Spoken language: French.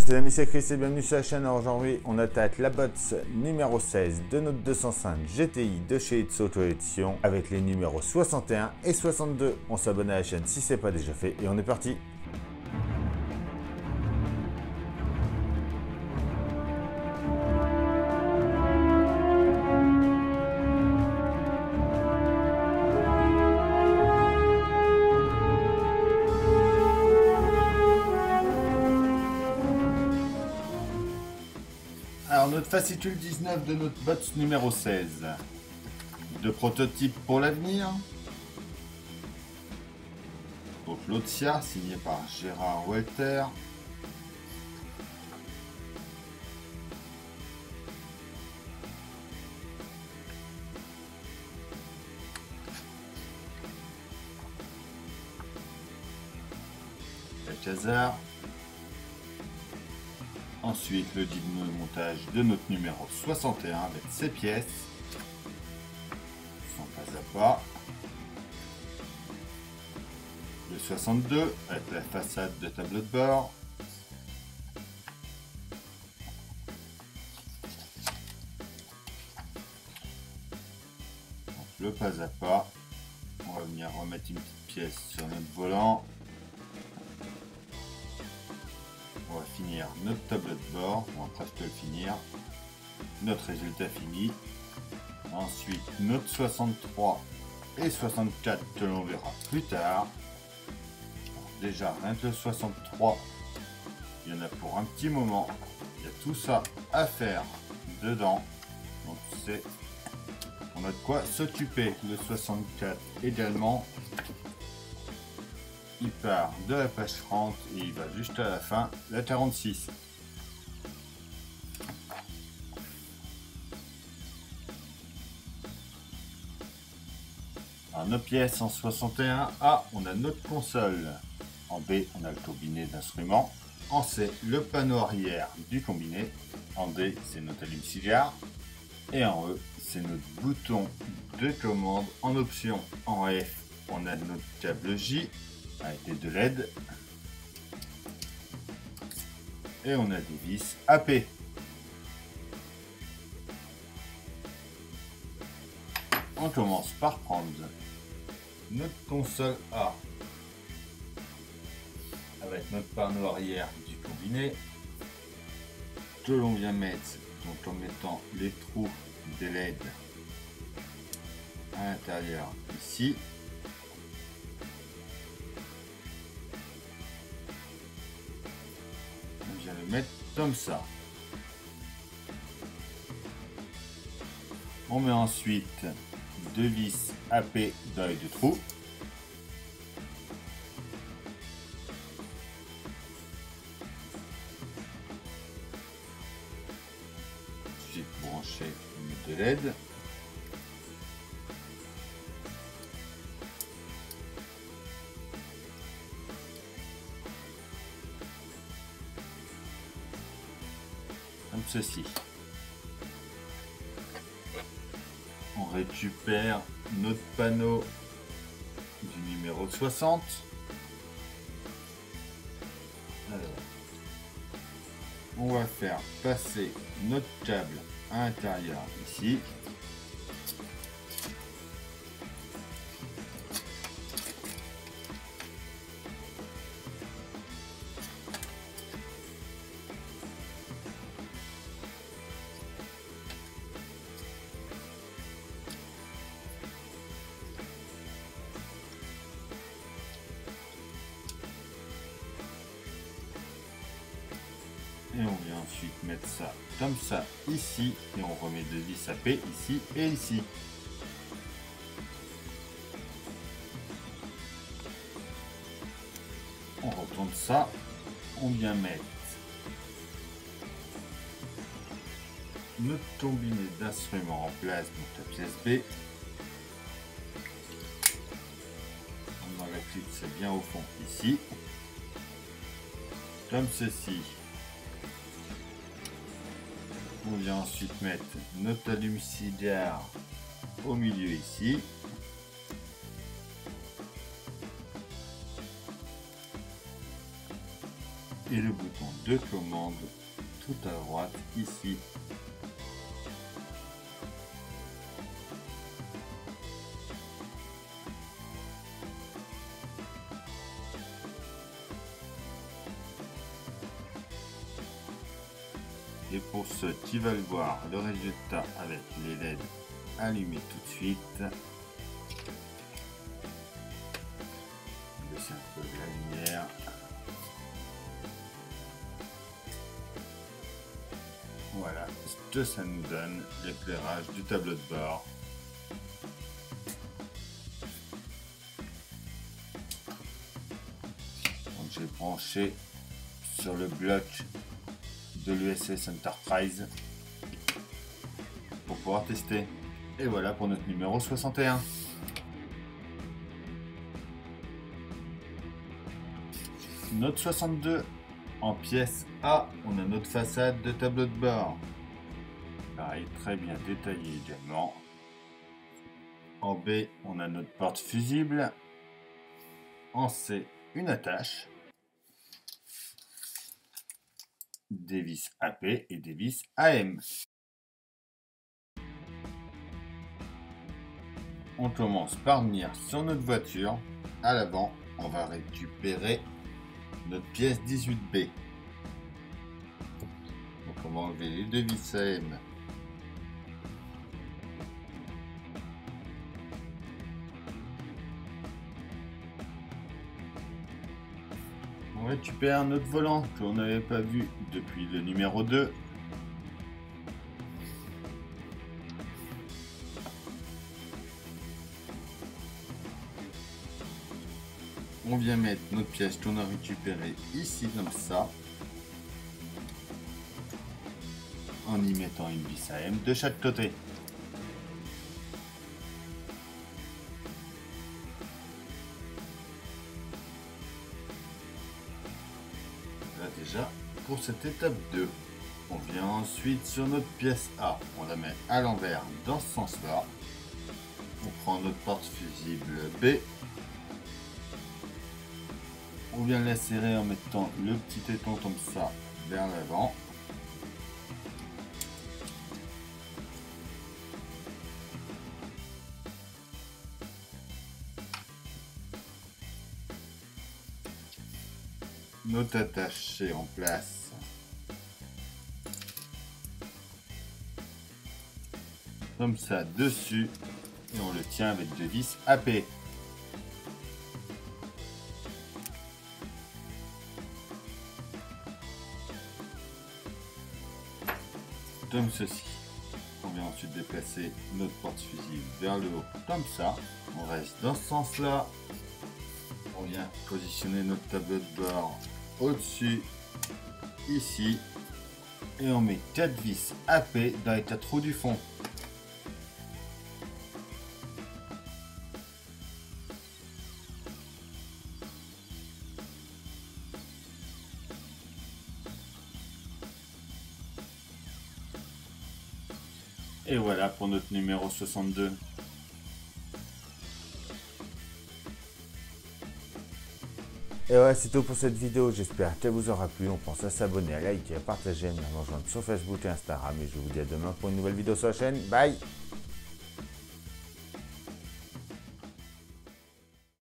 tous les amis, c'est Chris et bienvenue sur la chaîne. Aujourd'hui, on attaque la box numéro 16 de notre 205 GTI de chez It's Auto Edition avec les numéros 61 et 62. On s'abonne à la chaîne si ce n'est pas déjà fait et on est parti. Alors notre fascicule 19 de notre box numéro 16. Deux prototypes pour l'avenir. Donc l'Otia signé par Gérard Walter. Alcazar. Ensuite, le dyno de montage de notre numéro 61 avec ses pièces, sans pas à pas. Le 62 avec la façade de tableau de bord. Donc, le pas à pas. On va venir remettre une petite pièce sur notre volant. On va finir notre tableau de bord, on va presque le finir, notre résultat fini. Ensuite notre 63 et 64 que l'on verra plus tard. Alors déjà rien que le 63, il y en a pour un petit moment, il y a tout ça à faire dedans, donc c'est, on a de quoi s'occuper. Le 64 également. Il part de la page 30 et il va juste à la fin, la 46. Alors nos pièces en 61A, on a notre console. En B, on a le combiné d'instruments. En C, le panneau arrière du combiné. En D, c'est notre allume-cigare. Et en E, c'est notre bouton de commande. En option, en F, on a notre câble J avec les deux LED et on a des vis AP. On commence par prendre notre console A avec notre panneau arrière du combiné que l'on vient mettre, donc en mettant les trous des LED à l'intérieur ici. Je vais le mettre comme ça. On met ensuite deux vis AP dans les deux trous. Ensuite brancher une de LED. Comme ceci. On récupère notre panneau du numéro 60. Alors, on va faire passer notre câble à l'intérieur ici. Et on vient ensuite mettre ça comme ça ici et on remet deux vis AP ici et ici. On retourne ça, on vient mettre notre combiné d'instruments en place, donc la pièce B. On met la clip bien au fond ici, comme ceci. On vient ensuite mettre notre allume-cigare au milieu ici. et le bouton de commande tout à droite ici. Et pour ceux qui veulent voir le résultat avec les LED allumés tout de suite, baisser un peu la lumière. Voilà ce que ça nous donne, l'éclairage du tableau de bord. Donc j'ai branché sur le bloc de l'USS Enterprise pour pouvoir tester. Et voilà pour notre numéro 61. Note 62. En pièce A, on a notre façade de tableau de bord. Pareil, très bien détaillé également. En B, on a notre porte fusible. En C, une attache. Des vis AP et des vis AM. On commence par venir sur notre voiture. À l'avant, on va récupérer notre pièce 18B. Donc on va enlever les deux vis AM. On récupère notre volant qu'on n'avait pas vu depuis le numéro 2. On vient mettre notre pièce qu'on a récupérée ici comme ça, en y mettant une vis AM de chaque côté. Là déjà pour cette étape 2. On vient ensuite sur notre pièce A, on la met à l'envers dans ce sens là. On prend notre porte fusible B. On vient la serrer en mettant le petit éton comme ça vers l'avant. Notre attache est en place. Comme ça dessus. Et on le tient avec deux vis AP. Comme ceci. On vient ensuite déplacer notre porte fusible vers le haut comme ça. On reste dans ce sens là. On vient positionner notre tableau de bord au-dessus ici et on met 4 vis AP dans les 4 trous du fond. Et voilà pour notre numéro 62. Et ouais, c'est tout pour cette vidéo, j'espère qu'elle vous aura plu. On pense à s'abonner, à liker, à partager, à me rejoindre sur Facebook et Instagram. Et je vous dis à demain pour une nouvelle vidéo sur la chaîne. Bye!